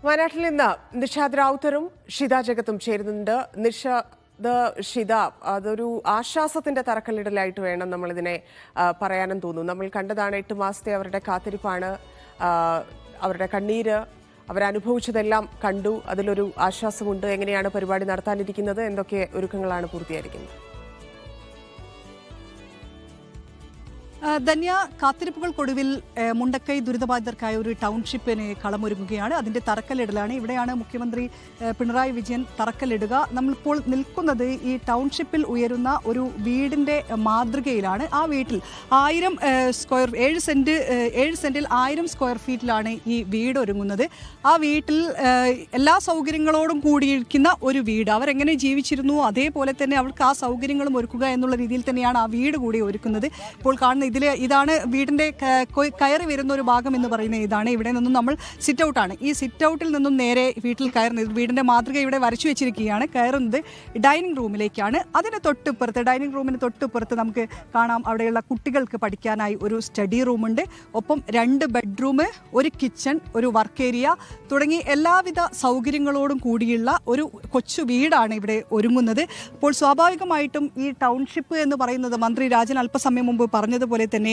വയനാട്ടിൽ നിന്ന് നിഷാദ് റാവുത്തറും ഷിത ജഗത്തും ചേരുന്നുണ്ട്. ഷിത, അതൊരു ആശ്വാസത്തിന്റെ തറക്കല്ലിടലായിട്ട് വേണം നമ്മളിതിനെ പറയാനും തോന്നുന്നു. നമ്മൾ കണ്ടതാണ് 8 മാസത്തെ അവരുടെ കാത്തിരിപ്പാണ്, അവരുടെ കണ്ണീര്, അവരനുഭവിച്ചതെല്ലാം കണ്ടു. അതിലൊരു ആശ്വാസമുണ്ട്. എങ്ങനെയാണ് പരിപാടി നടത്താനിരിക്കുന്നത്, എന്തൊക്കെ ഒരുക്കങ്ങളാണ് പൂർത്തിയായിരിക്കുന്നത്? ധന്യ, കാത്തിരിപ്പുകൾക്കൊടുവിൽ മുണ്ടക്കൈ ദുരിതബാധിതർക്കായ ഒരു ടൗൺഷിപ്പിന് കളമൊരുങ്ങുകയാണ്. അതിന്റെ തറക്കല്ലിടലാണ്. ഇവിടെയാണ് മുഖ്യമന്ത്രി പിണറായി വിജയൻ തറക്കല്ലിടുക. നമ്മളിപ്പോൾ നിൽക്കുന്നത് ഈ ടൗൺഷിപ്പിൽ ഉയരുന്ന ഒരു വീടിന്റെ മാതൃകയിലാണ്. ആ വീട്ടിൽ 7 സെന്റിൽ 1000 സ്ക്വയർ ഫീറ്റിലാണ് ഈ വീട് ഒരുങ്ങുന്നത്. ആ വീട്ടിൽ എല്ലാ സൗകര്യങ്ങളോടും കൂടിയിരിക്കുന്ന ഒരു വീട്. അവരെങ്ങനെ ജീവിച്ചിരുന്നു അതേപോലെ തന്നെ അവർക്ക് ആ സൗകര്യങ്ങളും ഒരുക്കുക എന്നുള്ള രീതിയിൽ തന്നെയാണ് ആ വീട് കൂടി ഒരുക്കുന്നത്. ഇപ്പോൾ കാണുന്ന ഇതാണ് വീടിന്റെ കയറി വരുന്ന ഒരു ഭാഗം എന്ന് പറയുന്നത്. ഇതാണ്. ഇവിടെ നിന്നും നമ്മൾ സിറ്റ് ഔട്ടാണ്. ഈ സിറ്റ് ഔട്ടിൽ നിന്നും നേരെ വീട്ടിൽ കയറുന്നത്, വീടിന്റെ മാതൃക ഇവിടെ വരച്ചു വെച്ചിരിക്കുകയാണ്. കയറുന്നത് ഡൈനിങ് റൂമിലേക്കാണ്. അതിന് തൊട്ടുപുറത്ത്, ഡൈനിങ് റൂമിന് തൊട്ടുപുറത്ത് നമുക്ക് കാണാം അവിടെയുള്ള കുട്ടികൾക്ക് പഠിക്കാനായി ഒരു സ്റ്റഡി റൂമുണ്ട്. ഒപ്പം 2 ബെഡ്റൂം, ഒരു കിച്ചൺ, ഒരു വർക്ക് ഏരിയ തുടങ്ങി എല്ലാവിധ സൗകര്യങ്ങളോടും കൂടിയുള്ള ഒരു കൊച്ചു വീടാണ് ഇവിടെ ഒരുങ്ങുന്നത്. അപ്പോൾ സ്വാഭാവികമായിട്ടും ഈ ടൗൺഷിപ്പ് എന്ന് പറയുന്നത് മന്ത്രി രാജൻ അല്പസമയം മുമ്പ് പറഞ്ഞതുപോലെ തന്നെ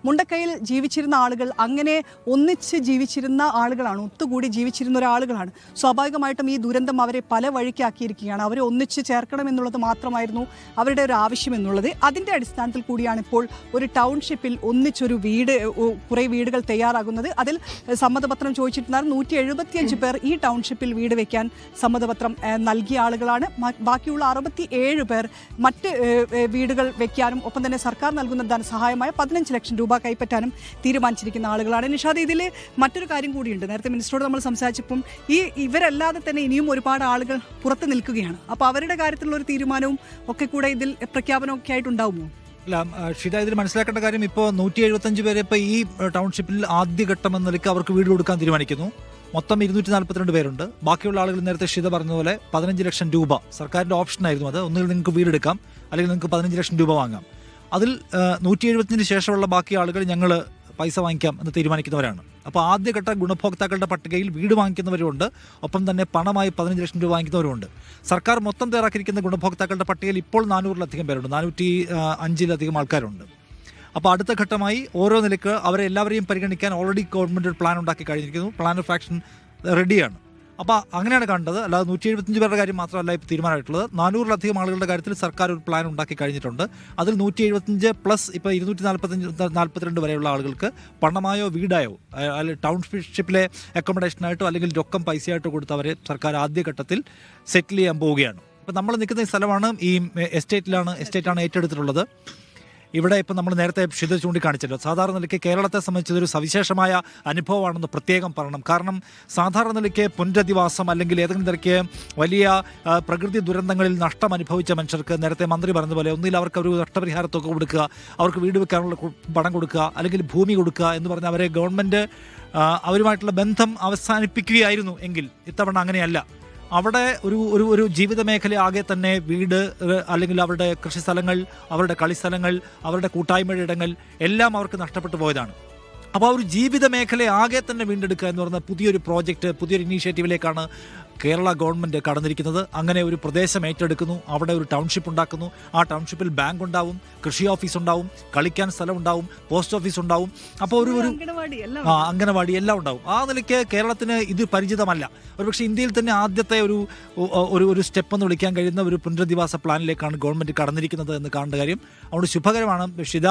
മുണ്ടക്കൈയിൽ ജീവിച്ചിരുന്ന ആളുകൾ അങ്ങനെ ഒന്നിച്ച് ജീവിച്ചിരുന്ന ആളുകളാണ്, ഒത്തുകൂടി ജീവിച്ചിരുന്ന ഒരാളുകളാണ്. സ്വാഭാവികമായിട്ടും ഈ ദുരന്തം അവരെ പല വഴിക്കാക്കിയിരിക്കുകയാണ്. അവരെ ഒന്നിച്ച് ചേർക്കണം എന്നുള്ളത് മാത്രമായിരുന്നു അവരുടെ ഒരു ആവശ്യം എന്നുള്ളത്. അതിൻ്റെ അടിസ്ഥാനത്തിൽ കൂടിയാണ് ഇപ്പോൾ ഒരു ടൗൺഷിപ്പിൽ ഒന്നിച്ചൊരു കുറേ വീടുകൾ തയ്യാറാകുന്നത്. അതിൽ സമ്മതപത്രം ചോദിച്ചിട്ടുണ്ടായിരുന്നു 175 പേർ ഈ ടൗൺഷിപ്പിൽ വീട് വയ്ക്കാൻ സമ്മതപത്രം നൽകിയ ആളുകളാണ്. ബാക്കിയുള്ള 67 പേർ മറ്റ് വീടുകൾ വയ്ക്കാനും ഒപ്പം തന്നെ സർക്കാർ നൽകുന്ന ധനസഹായമായ 15 ലക്ഷം രൂപ കൈപ്പറ്റാനും തീരുമാനിച്ചിരിക്കുന്ന ആളുകളാണ്. നിഷാദ്, ഇതിൽ മറ്റൊരു കാര്യം കൂടിയുണ്ട്. നേരത്തെ മിനിസ്റ്ററോട് നമ്മൾ സംസാരിച്ചപ്പം ഇവരല്ലാതെ തന്നെ ഇനിയും ഒരുപാട് ആളുകൾ പുറത്ത് നിൽക്കുകയാണ്. അപ്പോൾ അവരുടെ കാര്യത്തിലുള്ള ഒരു തീരുമാനവും ഒക്കെ കൂടെ ഇതിൽ പ്രഖ്യാപനമൊക്കെ ആയിട്ടുണ്ടാവുമോ? അല്ല ഷിത, ഇതിൽ മനസ്സിലാക്കേണ്ട കാര്യം, ഇപ്പോൾ 175 പേരെ ഇപ്പോൾ ഈ ടൗൺഷിപ്പിൽ ആദ്യഘട്ടം എന്ന നിലയ്ക്ക് അവർക്ക് വീട് കൊടുക്കാൻ തീരുമാനിക്കുന്നു. മൊത്തം 242 പേരുണ്ട്. ബാക്കിയുള്ള ആളുകൾ നേരത്തെ ഷിത പറഞ്ഞതുപോലെ 15 ലക്ഷം രൂപ സർക്കാരിൻ്റെ ഓപ്ഷനായിരുന്നു. അത് ഒന്നുകിൽ നിങ്ങൾക്ക് വീടെടുക്കാം അല്ലെങ്കിൽ നിങ്ങൾക്ക് 15 ലക്ഷം രൂപ വാങ്ങാം. അതിൽ 175 ശേഷമുള്ള ബാക്കി ആളുകൾ ഞങ്ങൾ പൈസ വാങ്ങിക്കാം എന്ന് തീരുമാനിക്കുന്നവരാണ്. അപ്പോൾ ആദ്യഘട്ട ഗുണഭോക്താക്കളുടെ പട്ടികയിൽ വീട് വാങ്ങിക്കുന്നവരുണ്ട്, ഒപ്പം തന്നെ പണമായി 15 ലക്ഷം രൂപ വാങ്ങിക്കുന്നവരുണ്ട്. സർക്കാർ മൊത്തം തയ്യാറാക്കിയിരിക്കുന്ന ഗുണഭോക്താക്കളുടെ പട്ടികയിൽ ഇപ്പോൾ 400-ലധികം പേരുണ്ട്, 405-ലധികം ആൾക്കാരുണ്ട്. അപ്പോൾ അടുത്ത ഘട്ടമായി ഓരോ നിലയ്ക്ക് അവരെ എല്ലാവരെയും പരിഗണിക്കാൻ ഓൾറെഡി ഗവൺമെൻറ് ഒരു പ്ലാൻ ഉണ്ടാക്കി കഴിഞ്ഞിരിക്കുന്നു. പ്ലാൻ ഓഫ് ആക്ഷൻ റെഡിയാണ്. അപ്പോൾ അങ്ങനെയാണ് കണ്ടത്. അല്ലാതെ 175 പേരുടെ കാര്യം മാത്രമല്ല ഇപ്പോൾ തീരുമാനമായിട്ടുള്ളത്. 400-ലധികം ആളുകളുടെ കാര്യത്തിൽ സർക്കാർ ഒരു പ്ലാൻ ഉണ്ടാക്കി കഴിഞ്ഞിട്ടുണ്ട്. അതിൽ 175 പ്ലസ് ഇപ്പോൾ 242 വരെയുള്ള ആളുകൾക്ക് പണമായോ വീടായോ ടൗൺഷിപ്പിലെ അക്കോമഡേഷനായിട്ടോ അല്ലെങ്കിൽ രൊക്കം പൈസയായിട്ടോ കൊടുത്തവരെ സർക്കാർ ആദ്യഘട്ടത്തിൽ സെറ്റിൽ ചെയ്യാൻ പോവുകയാണ്. ഇപ്പോൾ നമ്മൾ നിൽക്കുന്ന ഈ സ്ഥലമാണ്, ഈ എസ്റ്റേറ്റാണ് ഏറ്റെടുത്തിട്ടുള്ളത്. ഇവിടെ ഇപ്പം നമ്മൾ നേരത്തെ ഷിത ചൂണ്ടിക്കാണിച്ചല്ലോ, സാധാരണ നിലയ്ക്ക് കേരളത്തെ സംബന്ധിച്ചതൊരു സവിശേഷമായ അനുഭവമാണെന്ന് പ്രത്യേകം പറയണം. കാരണം സാധാരണ നിലയ്ക്ക് പുനരധിവാസം അല്ലെങ്കിൽ ഏതെങ്കിലും തരയ്ക്ക് വലിയ പ്രകൃതി ദുരന്തങ്ങളിൽ നഷ്ടം അനുഭവിച്ച മനുഷ്യർക്ക് നേരത്തെ മന്ത്രി പറഞ്ഞതുപോലെ ഒന്നിൽ അവർക്ക് ഒരു നഷ്ടപരിഹാരത്തൊക്കെ കൊടുക്കുക, അവർക്ക് വീട് വെക്കാനുള്ള പണം കൊടുക്കുക, അല്ലെങ്കിൽ ഭൂമി കൊടുക്കുക എന്ന് പറഞ്ഞാൽ അവരെ ഗവൺമെൻറ് അവരുമായിട്ടുള്ള ബന്ധം അവസാനിപ്പിക്കുകയായിരുന്നു. എങ്കിൽ ഇത്തവണ അങ്ങനെയല്ല. അവിടെ ഒരു ജീവിത മേഖല ആകെ തന്നെ വീട്, അല്ലെങ്കിൽ അവരുടെ കൃഷിസ്ഥലങ്ങൾ, അവരുടെ കളിസ്ഥലങ്ങൾ, അവരുടെ കൂട്ടായ്മയുടെ ഇടങ്ങൾ എല്ലാം അവർക്ക് നഷ്ടപ്പെട്ടു പോയതാണ്. അപ്പോൾ ആ ഒരു ജീവിത മേഖല ആകെ തന്നെ വീണ്ടെടുക്കുക എന്ന് പറയുന്ന പുതിയൊരു പ്രോജക്റ്റ്, പുതിയൊരു ഇനീഷ്യേറ്റീവിലേക്കാണ് കേരള ഗവൺമെൻറ് കടന്നിരിക്കുന്നത്. അങ്ങനെ ഒരു പ്രദേശം ഏറ്റെടുക്കുന്നു, അവിടെ ഒരു ടൗൺഷിപ്പ് ഉണ്ടാക്കുന്നു. ആ ടൗൺഷിപ്പിൽ ബാങ്ക് ഉണ്ടാവും, കൃഷി ഓഫീസ് ഉണ്ടാവും, കളിക്കാൻ സ്ഥലം ഉണ്ടാവും, പോസ്റ്റ് ഓഫീസ് ഉണ്ടാവും. അപ്പോൾ ഒരു അംഗനവാടി എല്ലാം ഉണ്ടാവും. ആ നിലയ്ക്ക് കേരളത്തിന് ഇത് പരിചിതമല്ല. ഒരുപക്ഷെ ഇന്ത്യയിൽ തന്നെ ആദ്യത്തെ ഒരു സ്റ്റെപ്പ് എന്ന് വിളിക്കാൻ കഴിയുന്ന ഒരു പുനരധിവാസ പ്ലാനിലേക്കാണ് ഗവൺമെൻറ് കടന്നിരിക്കുന്നത് എന്ന് കാണേണ്ട കാര്യം. അതുകൊണ്ട് ശുഭകരമാണ്. ഷിത,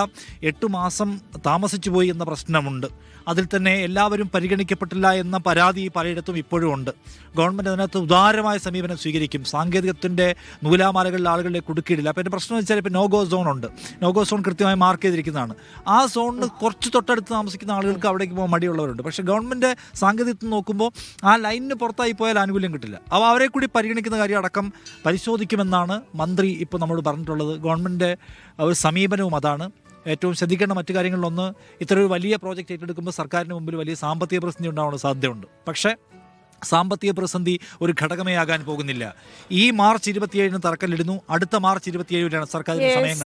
8 മാസം താമസിച്ചു പോയി എന്ന പ്രശ്നമുണ്ട്. അതിൽ തന്നെ എല്ലാവരും പരിഗണിക്കപ്പെട്ടില്ല എന്ന പരാതി പലയിടത്തും ഇപ്പോഴും ഉണ്ട്. ഗവൺമെൻറ് അതിനകത്ത് ഉദാരമായ സമീപനം സ്വീകരിക്കും. സാങ്കേതികത്തിൻ്റെ നൂലാമാലകളിൽ ആളുകളെ കുടുക്കിയിടില്ല. അപ്പോൾ എൻ്റെ പ്രശ്നം വെച്ചാൽ ഇപ്പോൾ നോഗോ സോൺ ഉണ്ട്. നോഗോ സോൺ കൃത്യമായി മാർക്ക് ചെയ്തിരിക്കുന്നതാണ്. ആ സോണിന് കുറച്ച് തൊട്ടടുത്ത് താമസിക്കുന്ന ആളുകൾക്ക് അവിടേക്ക് പോകാൻ മടിയുള്ളവരുണ്ട്. പക്ഷേ ഗവൺമെൻറ് സാങ്കേതികത്തിൽ നോക്കുമ്പോൾ ആ ലൈനിന് പുറത്തായി പോയാൽ ആനുകൂല്യം കിട്ടില്ല. അപ്പോൾ അവരെ കൂടി പരിഗണിക്കുന്ന കാര്യം അടക്കം പരിശോധിക്കുമെന്നാണ് മന്ത്രി ഇപ്പോൾ നമ്മളോട് പറഞ്ഞിട്ടുള്ളത്. ഗവൺമെൻറ് ഒരു സമീപനവും അതാണ്. ഏറ്റവും ശ്രദ്ധിക്കേണ്ട മറ്റു കാര്യങ്ങളിലൊന്ന്, ഇത്തരം ഒരു വലിയ പ്രോജക്റ്റ് ഏറ്റെടുക്കുമ്പോൾ സർക്കാരിന് മുമ്പിൽ വലിയ സാമ്പത്തിക പ്രതിസന്ധി ഉണ്ടാവാനുള്ള സാധ്യതയുണ്ട്. പക്ഷേ സാമ്പത്തിക പ്രതിസന്ധി ഒരു ഘടകമേ ആകാൻ പോകുന്നില്ല. ഈ മാർച്ച് 27 തറക്കല്ലിടുന്നു. അടുത്ത മാർച്ച് 27 സർക്കാരിന് സമയം